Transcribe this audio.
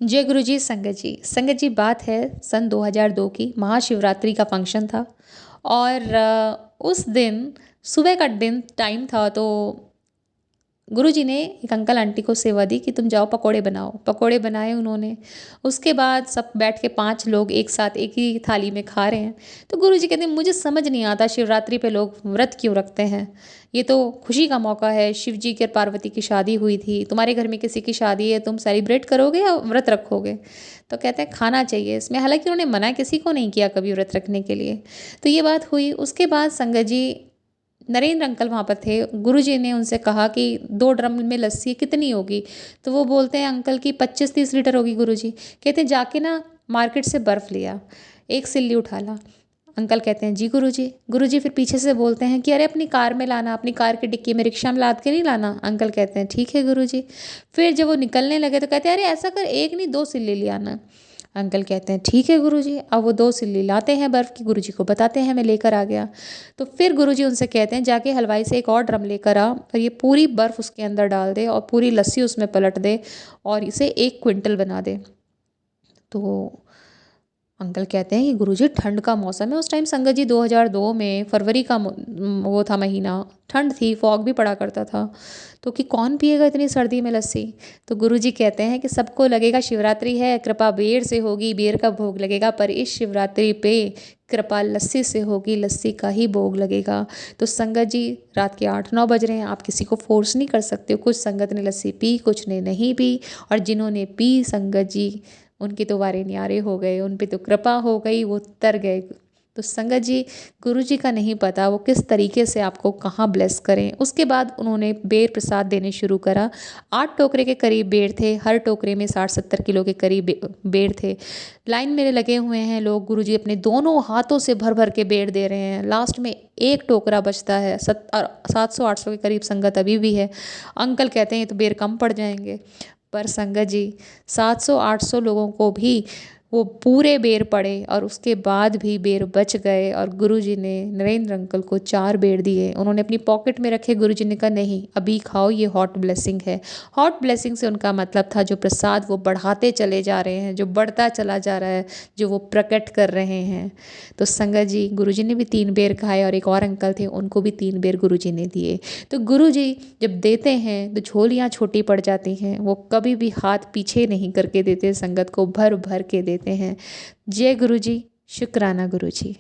जय गुरु जी। संगत जी बात है सन 2002 की। महाशिवरात्रि का फंक्शन था और उस दिन सुबह का दिन टाइम था तो गुरुजी ने एक अंकल आंटी को सेवा दी कि तुम जाओ पकोड़े बनाओ। पकोड़े बनाए उन्होंने। उसके बाद सब बैठ के 5 लोग एक साथ एक ही थाली में खा रहे हैं। तो गुरुजी कहते हैं मुझे समझ नहीं आता शिवरात्रि पे लोग व्रत क्यों रखते हैं। ये तो खुशी का मौका है, शिव जी की और पार्वती की शादी हुई थी, तुम्हारे घर में किसी की शादी है, तुम सेलिब्रेट करोगे या व्रत रखोगे। तो कहते हैं खाना चाहिए इसमें। हालांकि उन्होंने मना किसी को नहीं किया कभी व्रत रखने के लिए। तो ये बात हुई। उसके बाद संगत जी नरेंद्र अंकल वहाँ पर थे। गुरुजी ने उनसे कहा कि 2 ड्रम में लस्सी कितनी होगी। तो वो बोलते हैं अंकल की 25-30 लीटर होगी गुरुजी। कहते हैं जाके ना मार्केट से बर्फ़ लिया, एक सिल्ली उठा ला। अंकल कहते हैं जी गुरुजी। गुरुजी फिर पीछे से बोलते हैं कि अरे अपनी कार में लाना, अपनी कार की डिक्की में रिक्शा में लाद के नहीं लाना। अंकल कहते हैं ठीक है गुरुजी। फिर जब वो निकलने लगे तो कहते हैं अरे ऐसा कर, एक नहीं 2 सिल्ली ले आना। अंकल कहते हैं ठीक है गुरुजी। अब वो 2 सिल्ली लाते हैं बर्फ़ की, गुरुजी को बताते हैं मैं लेकर आ गया। तो फिर गुरुजी उनसे कहते हैं जाके हलवाई से एक और ड्रम लेकर आ और ये पूरी बर्फ़ उसके अंदर डाल दे और पूरी लस्सी उसमें पलट दे और इसे 1 क्विंटल बना दे। तो अंकल कहते हैं कि गुरुजी ठंड का मौसम है। उस टाइम संगत जी 2002 में फरवरी का वो था महीना, ठंड थी, फॉग भी पड़ा करता था। तो कि कौन पिएगा इतनी सर्दी में लस्सी। तो गुरुजी कहते हैं कि सबको लगेगा शिवरात्रि है, कृपा बेर से होगी, बेर का भोग लगेगा, पर इस शिवरात्रि पे कृपा लस्सी से होगी, लस्सी का ही भोग लगेगा। तो संगत जी रात के 8-9 बज रहे हैं, आप किसी को फोर्स नहीं कर सकते हो। कुछ संगत ने लस्सी पी, कुछ ने नहीं पी, और जिन्होंने पी संगत जी उनके तो वारे न्यारे हो गए, उन पे तो कृपा हो गई, वो तर गए। तो संगत जी गुरु जी का नहीं पता वो किस तरीके से आपको कहाँ ब्लेस करें। उसके बाद उन्होंने बेर प्रसाद देने शुरू करा। 8 टोकरे के करीब बेर थे, हर टोकरे में 60-70 किलो के करीब बेर थे। लाइन में लगे हुए हैं लोग, गुरु जी अपने दोनों हाथों से भर भर के बेर दे रहे हैं। लास्ट में एक टोकरा बचता है। 700-800 के करीब संगत अभी भी है। अंकल कहते हैं ये तो बेर कम पड़ जाएंगे, पर संगत जी 700-800 लोगों को भी वो पूरे बेर पड़े और उसके बाद भी बेर बच गए। और गुरुजी ने नरेंद्र अंकल को 4 बेर दिए। उन्होंने अपनी पॉकेट में रखे। गुरुजी ने कहा नहीं अभी खाओ, ये हॉट ब्लेसिंग है। हॉट ब्लेसिंग से उनका मतलब था जो प्रसाद वो बढ़ाते चले जा रहे हैं, जो बढ़ता चला जा रहा है, जो वो प्रकट कर रहे हैं। तो संगत जी गुरुजी ने भी 3 बेर खाए और एक और अंकल थे उनको भी 3 बेर गुरुजी ने दिए। तो गुरुजी जब देते हैं तो झोलियाँ छोटी पड़ जाती हैं। वो कभी भी हाथ पीछे नहीं करके देते, संगत को भर भर के देते हैं। जय गुरु जी। शुक्राना गुरु जी।